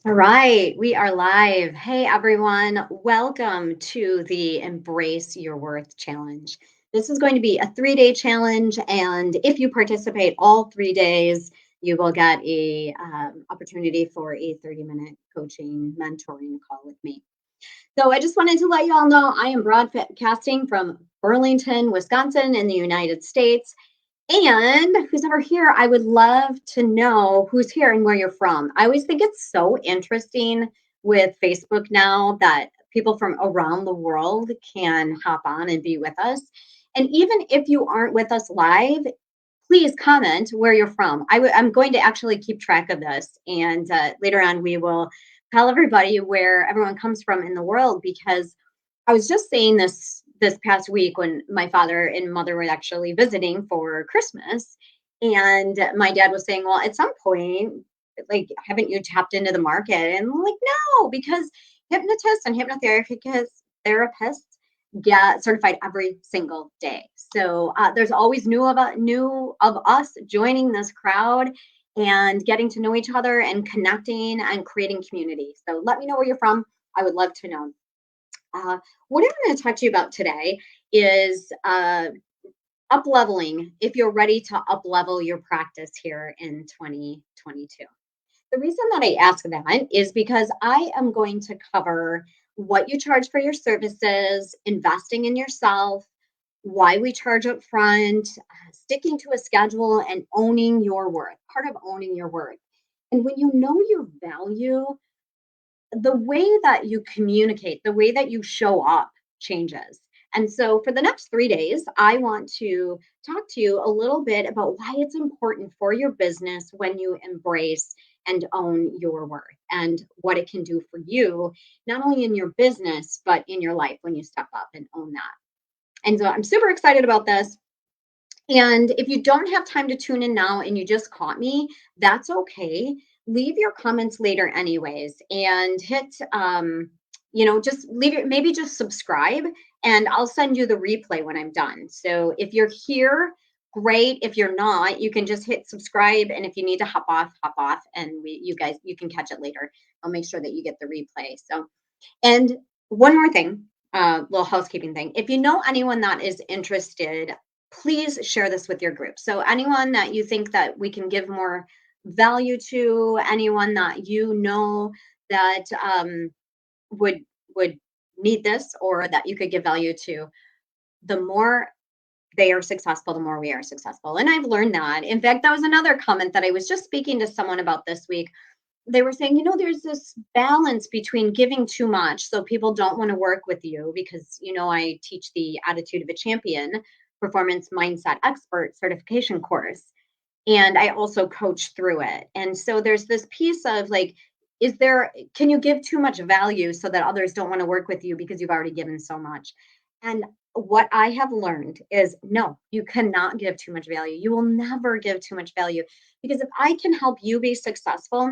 All right, we are live. Hey everyone, welcome to the Embrace Your Worth Challenge. This is going to be a 3-day challenge, and if you participate all 3 days, you will get a opportunity for a 30-minute coaching mentoring call with me. So I just wanted to let you all know I am broadcasting from Burlington, Wisconsin, in the United States. And who's ever here, I would love to know who's here and where you're from. I always think it's so interesting with Facebook now that people from around the world can hop on and be with us. And even if you aren't with us live, please comment where you're from. I'm going to actually keep track of this. And later on, we will tell everybody where everyone comes from in the world, because I was just saying this past week when my father and mother were actually visiting for Christmas. And my dad was saying, well, at some point, like, haven't you tapped into the market? And I'm like, no, because hypnotists and therapists get certified every single day. So there's always new of us joining this crowd and getting to know each other and connecting and creating community. So let me know where you're from. I would love to know. What I'm going to talk to you about today is up leveling, if you're ready to up level your practice here in 2022. The reason that I ask that is because I am going to cover what you charge for your services, investing in yourself, why we charge up front, sticking to a schedule, and owning your worth, part of owning your worth. And when you know your value, the way that you communicate, the way that you show up changes. And so for the next 3 days, I want to talk to you a little bit about why it's important for your business when you embrace and own your worth and what it can do for you, not only in your business, but in your life when you step up and own that. And so I'm super excited about this. And if you don't have time to tune in now and you just caught me, that's okay. Leave your comments later, anyways, and hit, just leave it, maybe just subscribe, and I'll send you the replay when I'm done. So if you're here, great. If you're not, you can just hit subscribe. And if you need to hop off, and you can catch it later. I'll make sure that you get the replay. So, and one more thing, little housekeeping thing. If you know anyone that is interested, please share this with your group. So anyone that you think that we can give more value to, anyone that you know that would need this or that you could give value to, the more they are successful, the more we are successful. And I've learned that. In fact, that was another comment that I was just speaking to someone about this week. They were saying, there's this balance between giving too much, so people don't want to work with you because, I teach the Attitude of a Champion Performance Mindset Expert certification course. And I also coach through it. And so there's this piece of like, can you give too much value so that others don't want to work with you because you've already given so much? And what I have learned is no, you cannot give too much value. You will never give too much value, because if I can help you be successful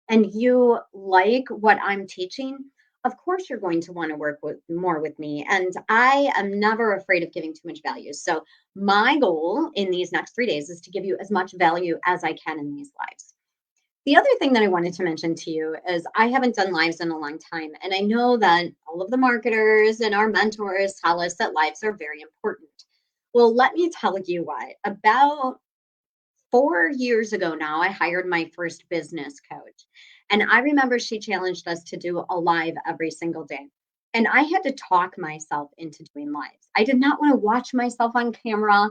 and you like what I'm teaching, of course you're going to want to work more with me. And I am never afraid of giving too much value. So my goal in these next 3 days is to give you as much value as I can in these lives. The other thing that I wanted to mention to you is I haven't done lives in a long time. And I know that all of the marketers and our mentors tell us that lives are very important. Well, let me tell you what, about 4 years ago now, I hired my first business coach. And I remember she challenged us to do a live every single day. And I had to talk myself into doing lives. I did not want to watch myself on camera.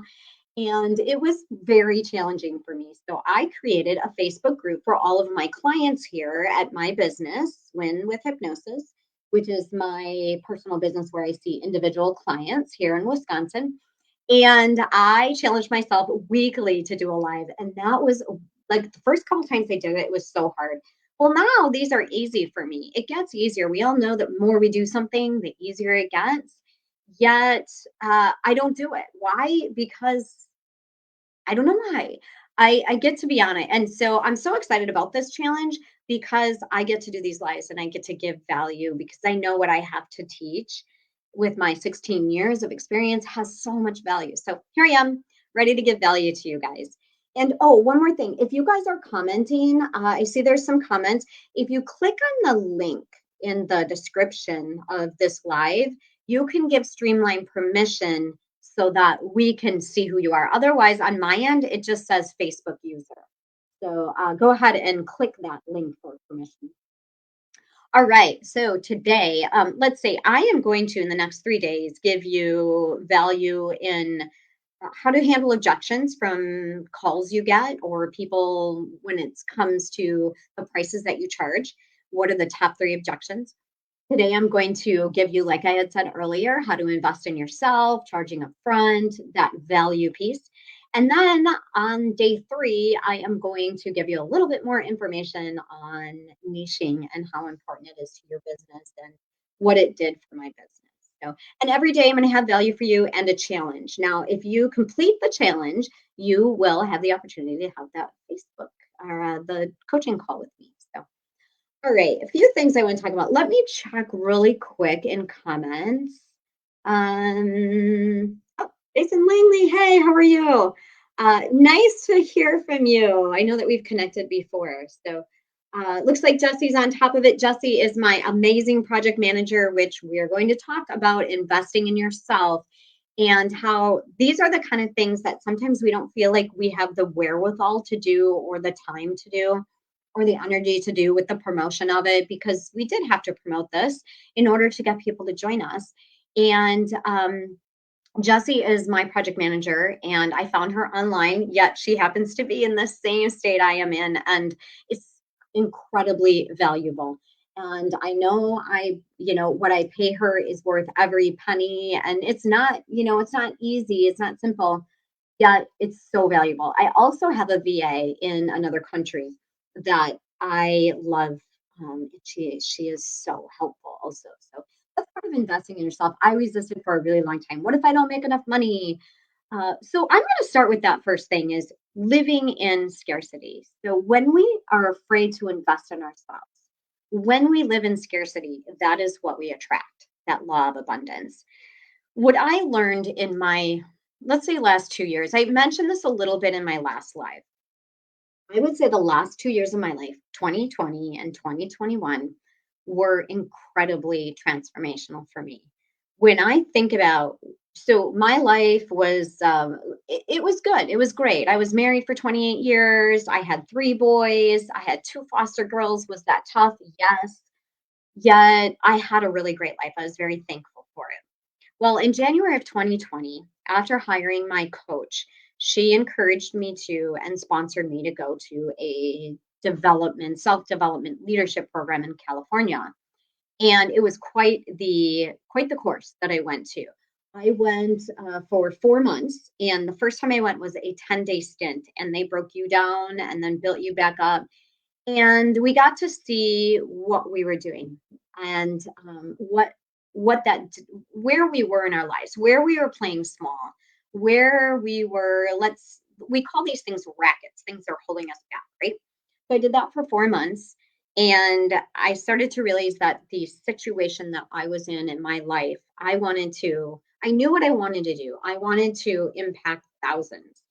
And it was very challenging for me. So I created a Facebook group for all of my clients here at my business, Win with Hypnosis, which is my personal business where I see individual clients here in Wisconsin. And I challenged myself weekly to do a live. And that was like the first couple times I did it, it was so hard. Well, now these are easy for me. It gets easier. We all know that the more we do something, the easier it gets. Yet I don't do it. Why? Because I don't know why. I get to be on it. And so I'm so excited about this challenge because I get to do these lives and I get to give value because I know what I have to teach with my 16 years of experience has so much value. So here I am, ready to give value to you guys. And oh, one more thing. If you guys are commenting, I see there's some comments. If you click on the link in the description of this live, you can give Streamline permission so that we can see who you are. Otherwise, on my end, it just says Facebook user. So go ahead and click that link for permission. All right. So today, let's say I am going to, in the next 3 days, give you value in how to handle objections from calls you get or people when it comes to the prices that you charge. What are the top 3 objections? Today, I'm going to give you, like I had said earlier, how to invest in yourself, charging upfront, that value piece. And then on day 3, I am going to give you a little bit more information on niching and how important it is to your business and what it did for my business. So, and every day I'm going to have value for you and a challenge. Now, if you complete the challenge, you will have the opportunity to have that Facebook or the coaching call with me. So, all right, a few things I want to talk about. Let me check really quick in comments. Oh, Jason Langley, hey, how are you? Nice to hear from you. I know that we've connected before. So looks like Jesse's on top of it. Jesse is my amazing project manager, which we're going to talk about investing in yourself and how these are the kind of things that sometimes we don't feel like we have the wherewithal to do or the time to do or the energy to do with the promotion of it because we did have to promote this in order to get people to join us. And Jessie is my project manager, and I found her online, yet she happens to be in the same state I am in, and it's incredibly valuable. And I know what I pay her is worth every penny, and it's not, it's not easy, it's not simple, yet it's so valuable. I also have a VA in another country that I love. She is so helpful also. So that's part of investing in yourself. I resisted for a really long time. What if I don't make enough money? So I'm going to start with that first thing is living in scarcity. So when we are afraid to invest in ourselves, when we live in scarcity, that is what we attract, that law of abundance. What I learned in my, let's say, last 2 years, I mentioned this a little bit in my last live. I would say the last 2 years of my life, 2020 and 2021, were incredibly transformational for me. When I think about, so my life was, it was good. It was great. I was married for 28 years. I had 3 boys. I had 2 foster girls. Was that tough? Yes. Yet I had a really great life. I was very thankful for it. Well, in January of 2020, after hiring my coach, she encouraged me to and sponsored me to go to a self-development leadership program in California. And it was quite the course that I went to. I went for 4 months, and the first time I went was a 10-day stint, and they broke you down and then built you back up. And we got to see what we were doing and what that where we were in our lives, where we were playing small, where we were, we call these things rackets, things that are holding us back, right? So I did that for 4 months, and I started to realize that the situation that I was in my life, I knew what I wanted to do. I wanted to impact thousands.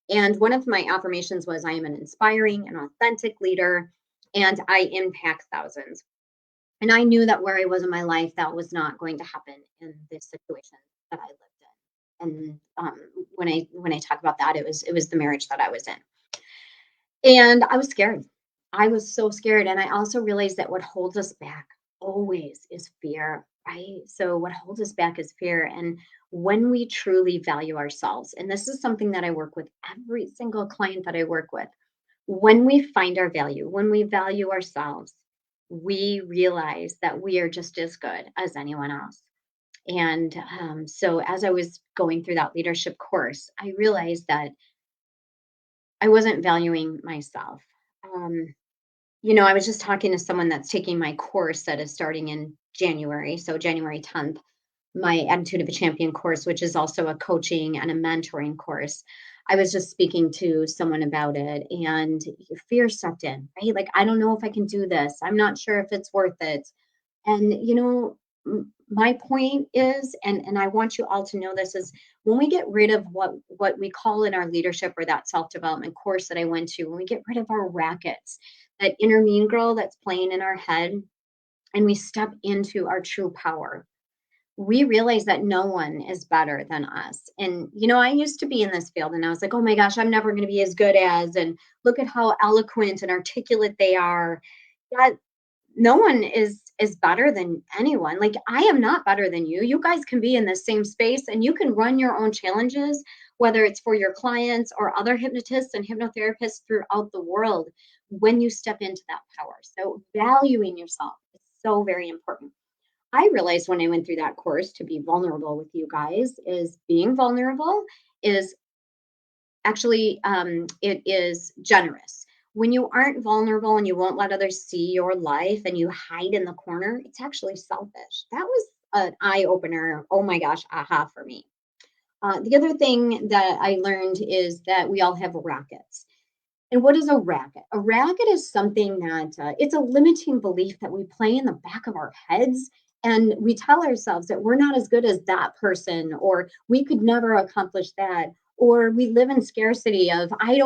And one of my affirmations was, I am an inspiring and authentic leader, and I impact thousands. And I knew that where I was in my life, that was not going to happen in this situation that I lived in. And when I talk about that, it was the marriage that I was in, and I was scared. I was so scared, and I also realized that what holds us back always is fear, right? So what holds us back is fear, and when we truly value ourselves, and this is something that I work with every single client that I work with, when we find our value, when we value ourselves, we realize that we are just as good as anyone else. And so, as I was going through that leadership course, I realized that I wasn't valuing myself. Um, I was just talking to someone that's taking my course that is starting in January, so January 10th, my Attitude of a Champion course, which is also a coaching and a mentoring course. I was just speaking to someone about it, and fear stepped in, right? Like, I don't know if I can do this. I'm not sure if it's worth it. And, my point is, and I want you all to know this, is when we get rid of what we call in our leadership or that self-development course that I went to, when we get rid of our rackets, that inner mean girl that's playing in our head, and we step into our true power, we realize that no one is better than us. And, I used to be in this field and I was like, oh my gosh, I'm never going to be as good as, and look at how eloquent and articulate they are. That no one is better than anyone. Like, I am not better than you. You guys can be in the same space and you can run your own challenges, whether it's for your clients or other hypnotists and hypnotherapists throughout the world, when you step into that power. So valuing yourself is so very important. I realized when I went through that course, to be vulnerable with you guys, is being vulnerable is actually, it is generous. When you aren't vulnerable and you won't let others see your life and you hide in the corner, it's actually selfish. That was an eye opener. Oh my gosh, aha for me. The other thing that I learned is that we all have rackets. And what is a racket? A racket is something that, it's a limiting belief that we play in the back of our heads. And we tell ourselves that we're not as good as that person, or we could never accomplish that. Or we live in scarcity of, I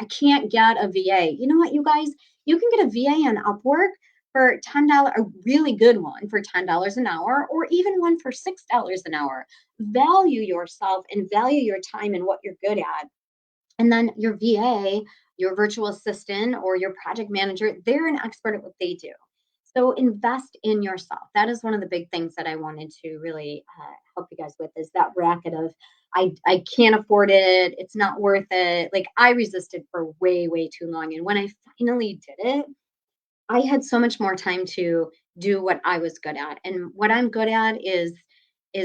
can't get a VA. You know what, you guys? You can get a VA on Upwork for $10, a really good one for $10 an hour, or even one for $6 an hour. Value yourself and value your time and what you're good at, and then your VA, your virtual assistant, or your project manager, they're an expert at what they do. So invest in yourself. That is one of the big things that I wanted to really help you guys with, is that racket of, I can't afford it. It's not worth it. Like, I resisted for way, way too long. And when I finally did it, I had so much more time to do what I was good at. And what I'm good at is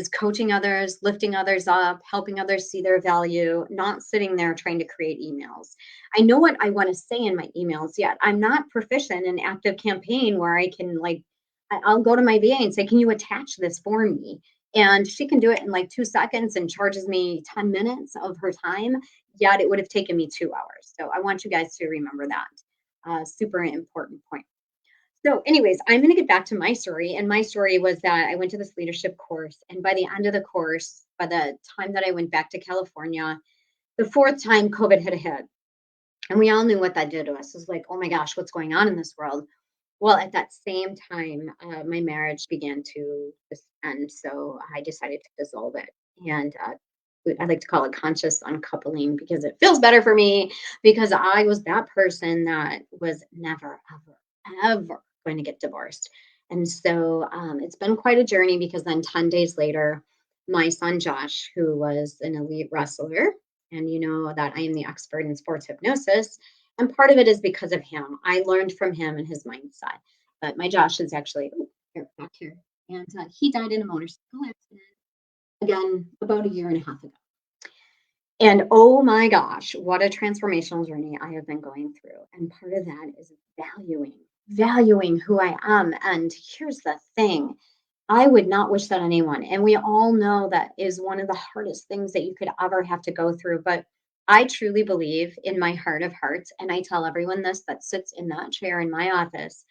coaching others, lifting others up, helping others see their value, not sitting there trying to create emails. I know what I want to say in my emails, yet I'm not proficient in active campaign where I can, like, I'll go to my VA and say, "Can you attach this for me?" And she can do it in like 2 seconds and charges me 10 minutes of her time. Yet it would have taken me 2 hours. So I want you guys to remember that. Super important point. So, anyways, I'm going to get back to my story. And my story was that I went to this leadership course. And by the end of the course, by the time that I went back to California, the fourth time COVID had hit. And we all knew what that did to us. It was like, oh my gosh, what's going on in this world? Well, at that same time, my marriage began to end. So I decided to dissolve it. And I like to call it conscious uncoupling because it feels better for me, because I was that person that was never, ever, ever going to get divorced. And so it's been quite a journey, because then 10 days later, my son Josh, who was an elite wrestler, and you know that I am the expert in sports hypnosis, and part of it is because of him. I learned from him and his mindset. But my Josh is actually, oh, here, back here. And he died in a motorcycle accident, again, about a year and a half ago. And oh my gosh, what a transformational journey I have been going through. And part of that is valuing who I am. And here's the thing, I would not wish that on anyone. And we all know that is one of the hardest things that you could ever have to go through. But I truly believe in my heart of hearts, and I tell everyone this that sits in that chair in my office,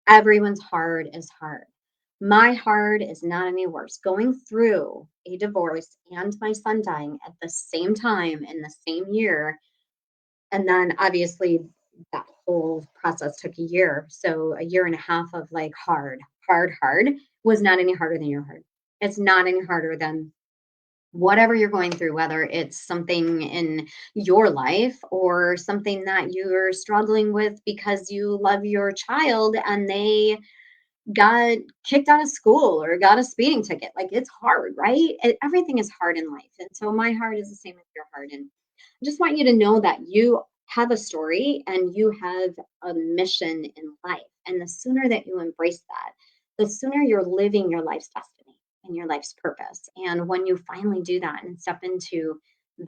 everyone's hard is hard. My hard is not any worse. Going through a divorce and my son dying at the same time in the same year, and then obviously that whole process took a year. So a year and a half of like hard was not any harder than your hard. It's not any harder than whatever you're going through, whether it's something in your life or something that you're struggling with because you love your child and they got kicked out of school or got a speeding ticket. Like, it's hard, right? Everything is hard in life. And so my heart is the same as your heart. And I just want you to know that you have a story and you have a mission in life. And the sooner that you embrace that, the sooner you're living your life's destiny and your life's purpose. And when you finally do that and step into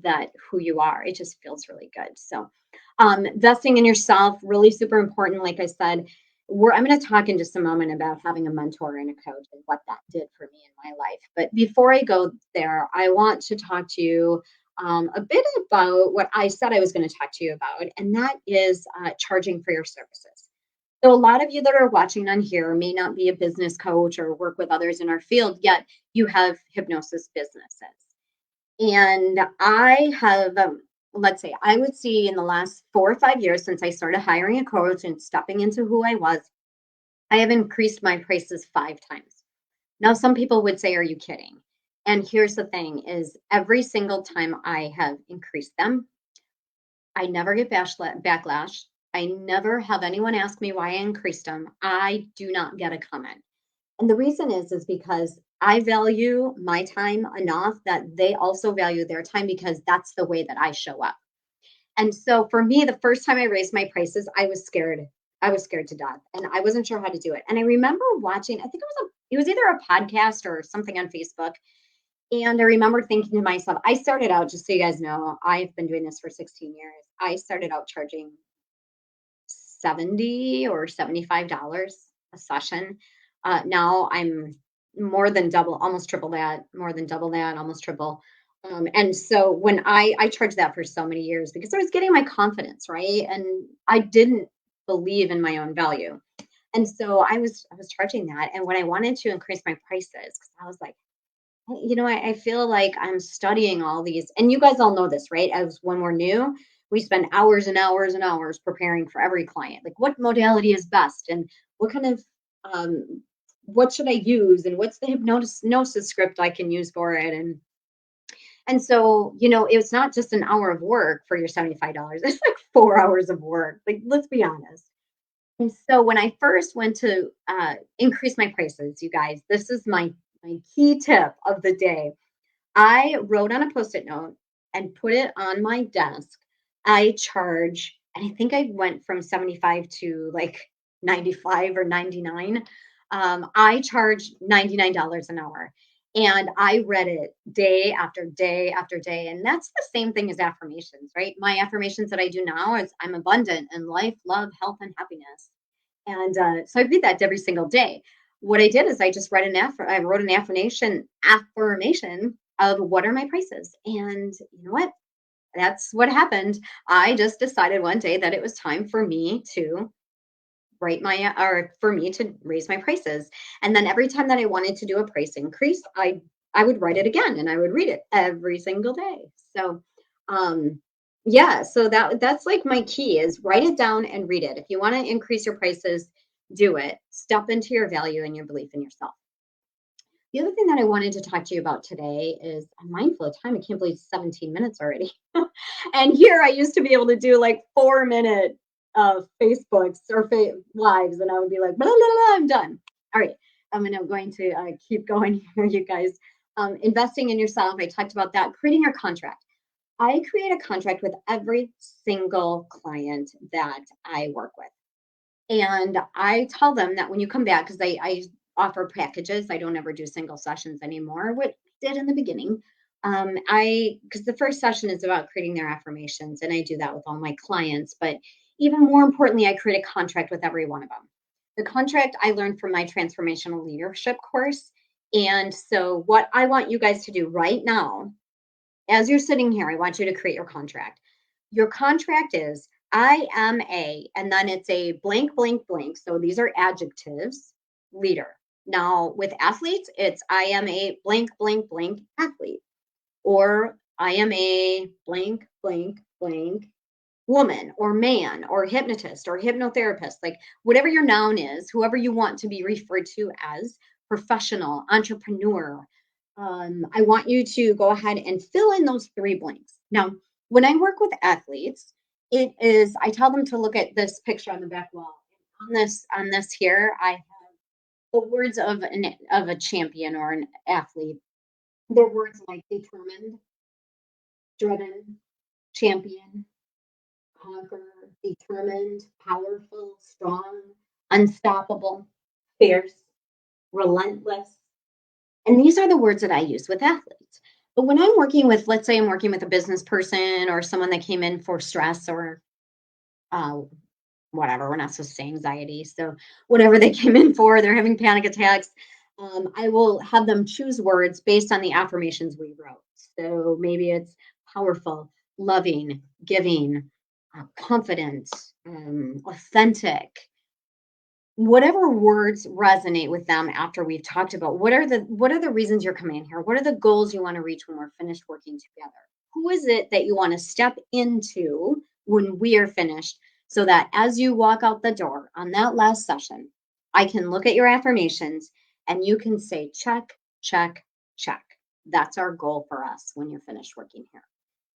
that who you are, it just feels really good. So investing in yourself, really super important. Like I said, I'm going to talk in just a moment about having a mentor and a coach and what that did for me in my life. But before I go there, I want to talk to you a bit about what I said I was going to talk to you about, and that is charging for your services. So a lot of you that are watching on here may not be a business coach or work with others in our field, yet you have hypnosis businesses. And I have, let's say, I would see in the last 4 or 5 years since I started hiring a coach and stepping into who I was, I have increased my prices 5 times. Now, some people would say, "Are you kidding?" And here's the thing: is every single time I have increased them, I never get backlash. I never have anyone ask me why I increased them. I do not get a comment. And the reason is because I value my time enough that they also value their time because that's the way that I show up. And so for me, the first time I raised my prices, I was scared. I was scared to death and I wasn't sure how to do it. And I remember watching, I think it was either a podcast or something on Facebook. And I remember thinking to myself, I started out, just so you guys know, I've been doing this for 16 years. I started out charging 70 or $75 a session. Now I'm more than double, almost triple that, more than double that, almost triple. And so when I charged that for so many years because I was getting my confidence, right? And I didn't believe in my own value. And so I was charging that. And when I wanted to increase my prices, because I was like, I feel like I'm studying all these, and you guys all know this, right? As when we're new, we spend hours and hours and hours preparing for every client. Like, what modality is best, and what kind of, what should I use, and what's the hypnosis script I can use for it, and so it's not just an hour of work for your $75. It's like 4 hours of work. Like, let's be honest. And so when I first went to increase my prices, you guys, this is my key tip of the day. I wrote on a Post-it note and put it on my desk. I charge, and I think I went from 75 to like 95 or 99. I charge $99 an hour. And I read it day after day after day. And that's the same thing as affirmations, right? My affirmations that I do now is I'm abundant in life, love, health, and happiness. And so I read that every single day. What I did is I just I wrote an affirmation of what are my prices. And you know what? That's what happened. I just decided one day that it was time for me to or for me to raise my prices. And then every time that I wanted to do a price increase, I would write it again and I would read it every single day. So yeah, so that's like my key is write it down and read it. If you want to increase your prices, do it. Step into your value and your belief in yourself. The other thing that I wanted to talk to you about today is I'm mindful of time. I can't believe it's 17 minutes already. And here I used to be able to do like 4 minute Facebooks or lives, and I would be like, blah, blah, blah, I'm done. All right. Going to keep going here, you guys. Investing in yourself. I talked about that. Creating your contract. I create a contract with every single client that I work with. And I tell them that when you come back, because I offer packages, I don't ever do single sessions anymore, what I did in the beginning. Because the first session is about creating their affirmations, and I do that with all my clients. But even more importantly, I create a contract with every one of them. The contract I learned from my transformational leadership course. And so, what I want you guys to do right now, as you're sitting here, I want you to create your contract. Your contract is I am a, and then it's a blank, blank, blank. So these are adjectives, leader. Now with athletes, it's I am a blank, blank, blank athlete, or I am a blank, blank, blank woman or man or hypnotist or hypnotherapist, like whatever your noun is, whoever you want to be referred to as professional, entrepreneur. I want you to go ahead and fill in those 3 blanks. Now, when I work with athletes, I tell them to look at this picture on the back wall. On this here, I have the words of a champion or an athlete. They're words like determined, driven, champion, conqueror, determined, powerful, strong, unstoppable, fierce, relentless. And these are the words that I use with athletes. But when I'm working with, let's say I'm working with a business person or someone that came in for stress or uh, whatever, we're not supposed to say anxiety. So whatever they came in for, they're having panic attacks. I will have them choose words based on the affirmations we wrote. So maybe it's powerful, loving, giving, confident, authentic, whatever words resonate with them after we've talked about what are the reasons you're coming in here? What are the goals you want to reach when we're finished working together? Who is it that you want to step into when we are finished so that as you walk out the door on that last session, I can look at your affirmations and you can say check, check, check. That's our goal for us when you're finished working here.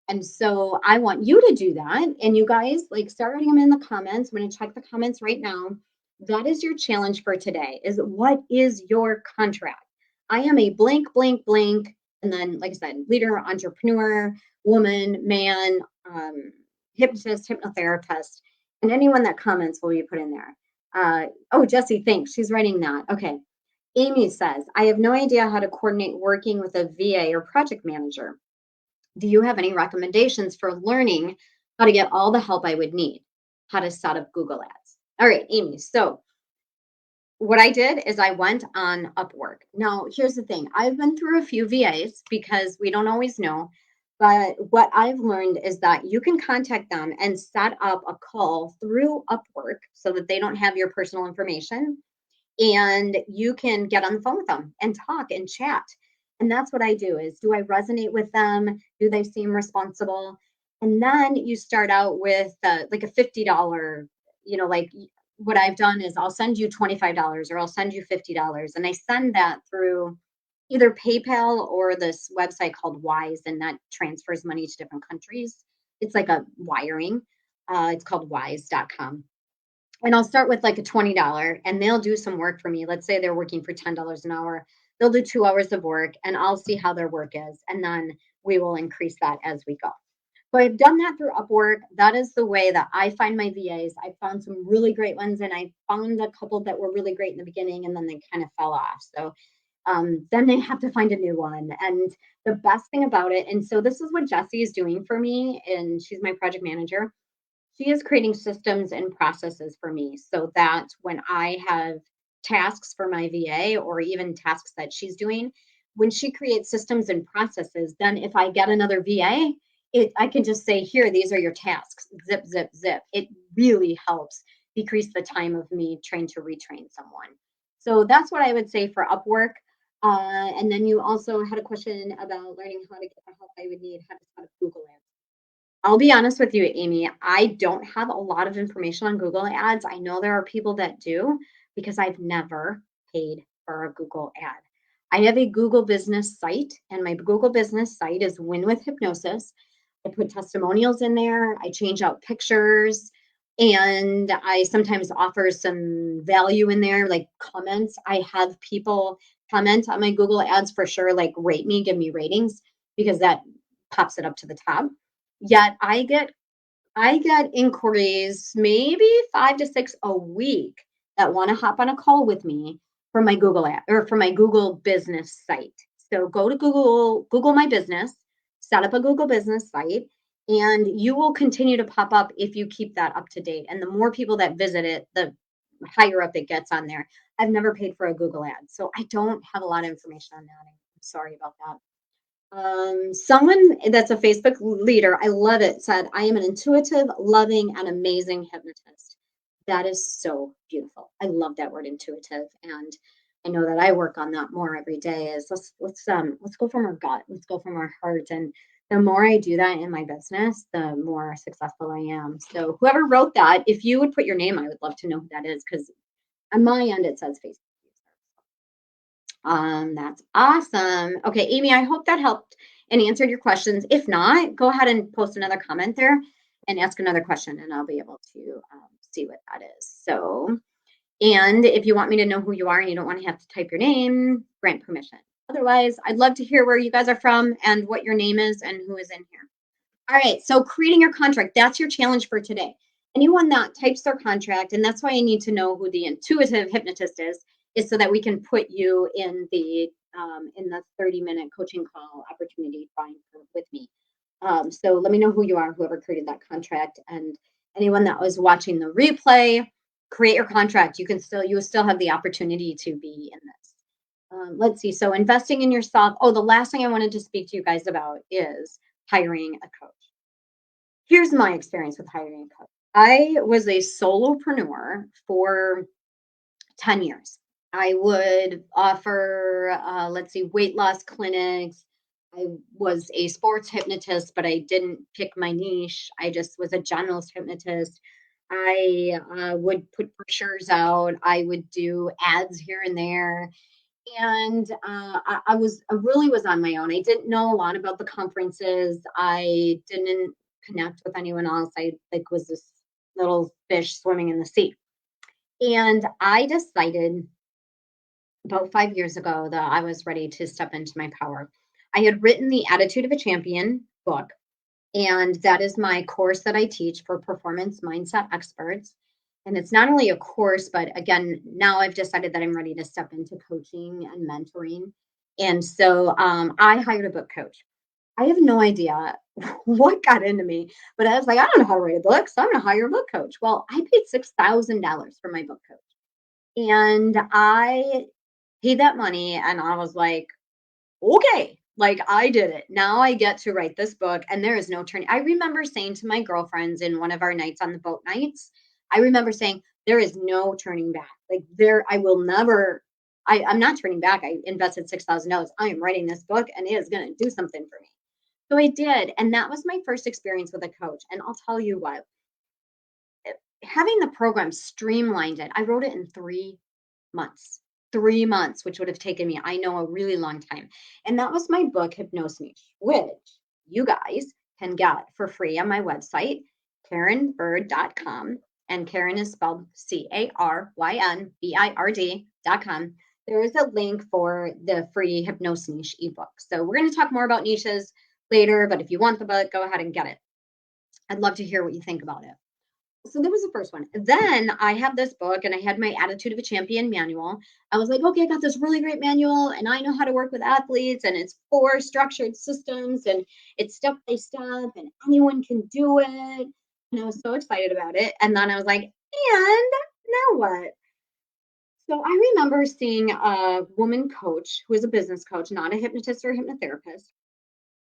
And so I want you to do that. And you guys, like, start writing them in the comments. I'm going to check the comments right now. That is your challenge for today is what is your contract? I am a blank, blank, blank. And then, like I said, leader, entrepreneur, woman, man, hypnotist, hypnotherapist, and anyone that comments will be put in there. Oh, Jessie, thanks. She's writing that. Okay. Amy says, I have no idea how to coordinate working with a VA or project manager. Do you have any recommendations for learning how to get all the help I would need? How to set up Google Ads? All right, Amy. So, what I did is I went on Upwork. Now, here's the thing I've been through a few VAs because we don't always know. But what I've learned is that you can contact them and set up a call through Upwork so that they don't have your personal information and you can get on the phone with them and talk and chat. And that's what I do is do I resonate with them? Do they seem responsible? And then you start out with like a $50, like what I've done is I'll send you $25 or I'll send you $50 and I send that through either PayPal or this website called Wise and that transfers money to different countries. It's like a wiring. It's called wise.com, and I'll start with like a $20 and they'll do some work for me. Let's say they're working for $10 an hour. They'll do 2 hours of work and I'll see how their work is. And then we will increase that as we go. So I've done that through Upwork. That is the way that I find my VAs. I found some really great ones and I found a couple that were really great in the beginning and then they kind of fell off. So then they have to find a new one. And the best thing about it, and so this is what Jessie is doing for me, and she's my project manager, she is creating systems and processes for me so that when I have tasks for my VA or even tasks that she's doing, when she creates systems and processes, then if I get another VA, I can just say, here, these are your tasks, zip, zip, zip. It really helps decrease the time of me trying to retrain someone. So that's what I would say for Upwork. And then you also had a question about learning how to get the help I would need, how to set up Google Ads. I'll be honest with you, Amy. I don't have a lot of information on Google Ads. I know there are people that do because I've never paid for a Google ad. I have a Google business site, and my Google business site is Win with Hypnosis. I put testimonials in there, I change out pictures, and I sometimes offer some value in there, like comments. I have people comment on my Google Ads for sure, like rate me, give me ratings, because that pops it up to the top. Yet I get inquiries, maybe 5 to 6 a week that wanna hop on a call with me for my Google ad or for my Google business site. So go to Google My Business, set up a Google business site, and you will continue to pop up if you keep that up to date. And the more people that visit it, the higher up it gets on there. I've never paid for a Google ad, so I don't have a lot of information on that. I'm sorry about that. Someone that's a Facebook leader, I love it, said, I am an intuitive, loving, and amazing hypnotist. That is so beautiful. I love that word intuitive. And I know that I work on that more every day is let's go from our gut. Let's go from our heart. And the more I do that in my business, the more successful I am. So whoever wrote that, if you would put your name, I would love to know who that is because on my end it says Facebook. That's awesome. Okay, Amy, I hope that helped and answered your questions. If not, go ahead and post another comment there and ask another question, and I'll be able to see what that is. So, and if you want me to know who you are and you don't want to have to type your name, grant permission. Otherwise, I'd love to hear where you guys are from and what your name is and who is in here. All right, so creating your contract, that's your challenge for today. Anyone that types their contract, and that's why I need to know who the intuitive hypnotist is so that we can put you in the 30-minute coaching call opportunity with me. So let me know who you are, whoever created that contract, and anyone that was watching the replay, create your contract. You will still have the opportunity to be in this. Let's see. So investing in yourself. Oh, the last thing I wanted to speak to you guys about is hiring a coach. Here's my experience with hiring a coach. I was a solopreneur for 10 years. I would offer, let's see, weight loss clinics. I was a sports hypnotist, but I didn't pick my niche. I just was a generalist hypnotist. I would put brochures out. I would do ads here and there. And I really was on my own. I didn't know a lot about the conferences. I didn't connect with anyone else. I like was this little fish swimming in the sea. And I decided about 5 years ago that I was ready to step into my power. I had written the Attitude of a Champion book, and that is my course that I teach for performance mindset experts. And it's not only a course, but again, now I've decided that I'm ready to step into coaching and mentoring. And so I hired a book coach. I have no idea what got into me, but I was like, I don't know how to write a book, so I'm going to hire a book coach. Well, I paid $6,000 for my book coach. And I paid that money and I was like, okay, like I did it. Now I get to write this book and there is no turning. I remember saying to my girlfriends in one of our nights on the boat nights, I remember saying, there is no turning back. Like I will never, I'm not turning back. I invested $6,000. I am writing this book and it is going to do something for me. So I did. And that was my first experience with a coach. And I'll tell you what, having the program streamlined it, I wrote it in 3 months. 3 months, which would have taken me, I know, a really long time. And that was my book, Hypnosis, which you guys can get for free on my website, KarenBird.com. And Karen is spelled CARYNBIRD.com. There is a link for the free Hypnosis Niche ebook. So we're going to talk more about niches later, but if you want the book, go ahead and get it. I'd love to hear what you think about it. So that was the first one. Then I had this book and I had my Attitude of a Champion manual. I was like, okay, I got this really great manual and I know how to work with athletes and it's 4 structured systems and it's step by step and anyone can do it. And I was so excited about it. And then I was like, and now what? So I remember seeing a woman coach who was a business coach, not a hypnotist or a hypnotherapist.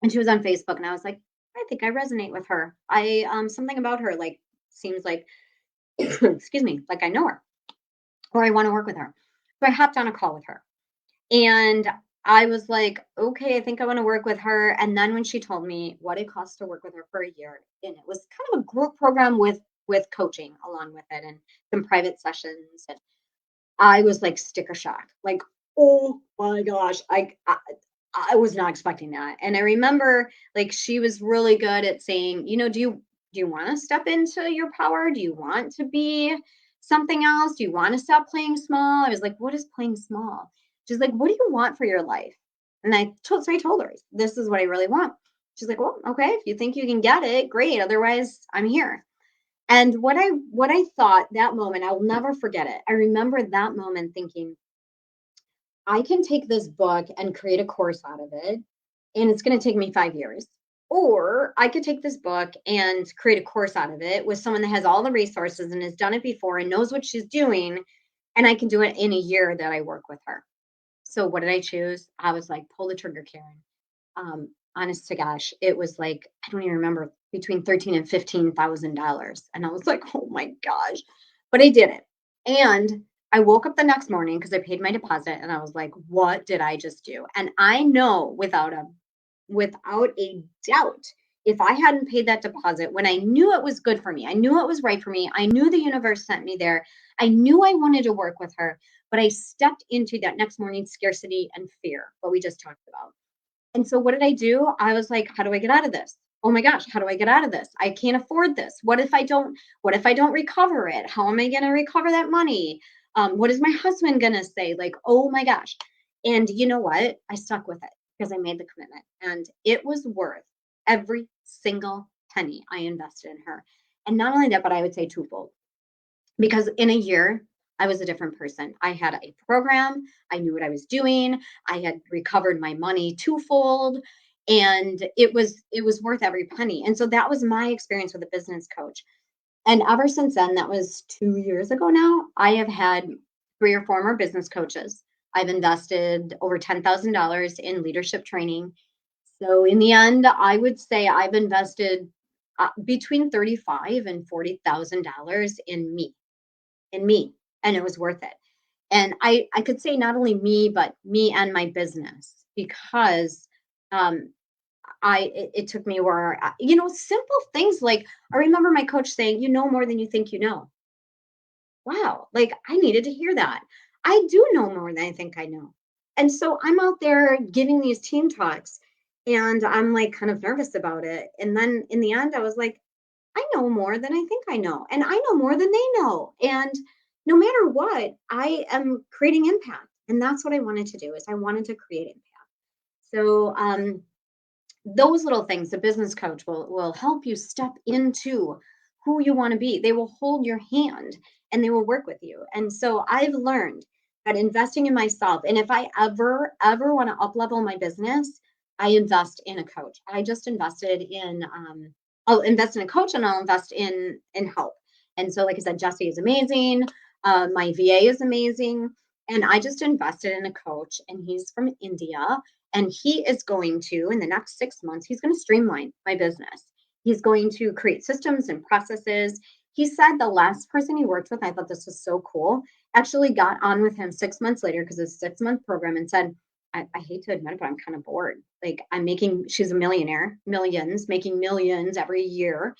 And she was on Facebook and I was like, I think I resonate with her. Something about her like seems like excuse me, like I know her or I want to work with her. So I hopped on a call with her and I was like, okay, I think I want to work with her. And then when she told me what it cost to work with her for a year, and it was kind of a group program with coaching along with it and some private sessions, and I was like sticker shock, like, oh my gosh, I was not expecting that. And I remember like she was really good at saying, do you want to step into your power? Do you want to be something else? Do you want to stop playing small? I was like, what is playing small? She's like, what do you want for your life? And I told her, this is what I really want. She's like, well, okay, if you think you can get it, great. Otherwise, I'm here. And what I thought that moment, I'll never forget it. I remember that moment thinking, I can take this book and create a course out of it, and it's going to take me 5 years. Or I could take this book and create a course out of it with someone that has all the resources and has done it before and knows what she's doing, and I can do it in a year that I work with her. So what did I choose? I was like, pull the trigger, Karen. Honest to gosh, it was like, I don't even remember, between $13,000 and $15,000. And I was like, oh my gosh. But I did it. And I woke up the next morning because I paid my deposit and I was like, what did I just do? And I know without a doubt, if I hadn't paid that deposit when I knew it was good for me, I knew it was right for me, I knew the universe sent me there, I knew I wanted to work with her, but I stepped into that next morning scarcity and fear, what we just talked about. And so what did I do? I was like, how do I get out of this? Oh my gosh, how do I get out of this? I can't afford this. What if I don't recover it? How am I going to recover that money? What is my husband going to say? Like, oh my gosh. And you know what? I stuck with it because I made the commitment and it was worth every single penny I invested in her. And not only that, but I would say twofold because in a year, I was a different person. I had a program. I knew what I was doing. I had recovered my money twofold and it was worth every penny. And so that was my experience with a business coach. And ever since then, that was 2 years ago now, I have had 3 or 4 more business coaches. I've invested over $10,000 in leadership training. So in the end, I would say I've invested between $35,000 and $40,000 in me, and it was worth it. And I could say not only me, but me and my business, because um, it took me where, simple things like, I remember my coach saying, you know more than you think you know. Wow, like I needed to hear that. I do know more than I think I know. And so I'm out there giving these team talks, and I'm like kind of nervous about it. And then in the end, I was like, I know more than I think I know, and I know more than they know. And no matter what, I am creating impact. And that's what I wanted to do, is I wanted to create impact. So those little things, the business coach will help you step into who you want to be. They will hold your hand and they will work with you. And so I've learned that investing in myself, and if I ever want to up level my business, I invest in a coach. I just invested in I'll invest in a coach, and I'll invest in help. And so like I said, Jesse is amazing. My VA is amazing. And I just invested in a coach, and he's from India, and he is going to, in the next 6 months, he's going to streamline my business. He's going to create systems and processes. He said the last person he worked with, I thought this was so cool, actually got on with him 6 months later, because it's a 6 month program, and said, I hate to admit it, but I'm kind of bored. Like she's a millionaire, millions, making millions every year.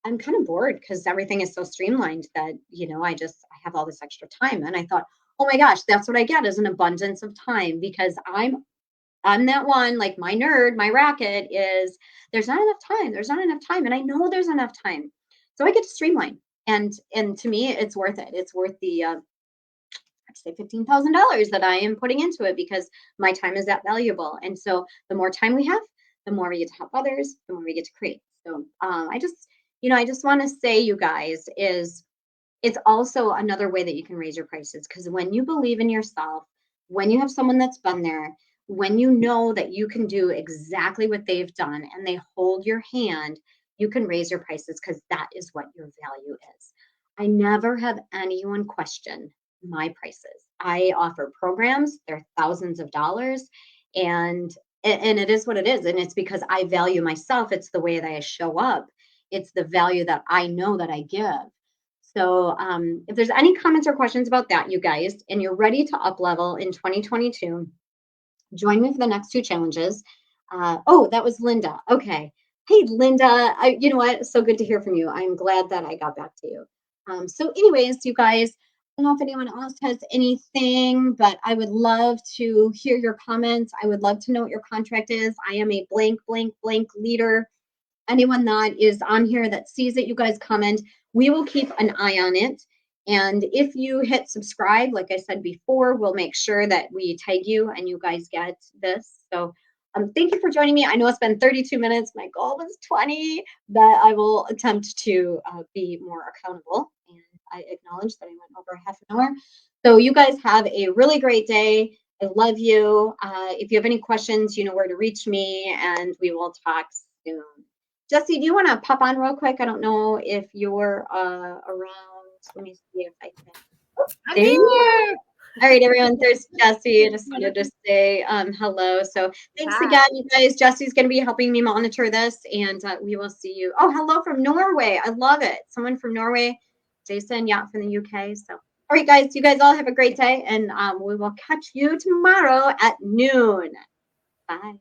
I'm kind of bored because everything is so streamlined that, I have all this extra time. And I thought, oh my gosh, that's what I get, is an abundance of time, because I'm that one, like my nerd, my racket is, there's not enough time. There's not enough time. And I know there's enough time. So I get to streamline. And to me, it's worth it. It's worth the, I'd say $15,000 that I am putting into it, because my time is that valuable. And so the more time we have, the more we get to help others, the more we get to create. So I just want to say, you guys, is it's also another way that you can raise your prices, because when you believe in yourself, when you have someone that's been there, when you know that you can do exactly what they've done and they hold your hand, you can raise your prices, because that is what your value is. I never have anyone question my prices. I offer programs, they're thousands of dollars, and it is what it is. And it's because I value myself. It's the way that I show up. It's the value that I know that I give. So if there's any comments or questions about that, you guys, and you're ready to up level in 2022, join me for the next two challenges. Oh, that was Linda. Okay. Hey, Linda, you know what? So good to hear from you. I'm glad that I got back to you. So anyways, you guys, I don't know if anyone else has anything, but I would love to hear your comments. I would love to know what your contract is. I am a blank, blank, blank leader. Anyone that is on here that sees it, you guys comment. We will keep an eye on it. And if you hit subscribe, like I said before, we'll make sure that we tag you and you guys get this. So thank you for joining me. I know it's been 32 minutes. My goal was 20, but I will attempt to be more accountable. And I acknowledge that I went over half an hour. So you guys have a really great day. I love you. If you have any questions, you know where to reach me, and we will talk soon. Jesse, do you want to pop on real quick? I don't know if you're around. Let me see if I can. Oh, I'm there you are. here. All right, everyone. There's Jesse. I just wanted to say hello. So thanks Hi. again, you guys. Jesse's going to be helping me monitor this, and we will see you. Oh, hello from Norway. I love it. Someone from Norway. Jason, yeah, from the UK. So, all right, guys. You guys all have a great day, and we will catch you tomorrow at noon. Bye.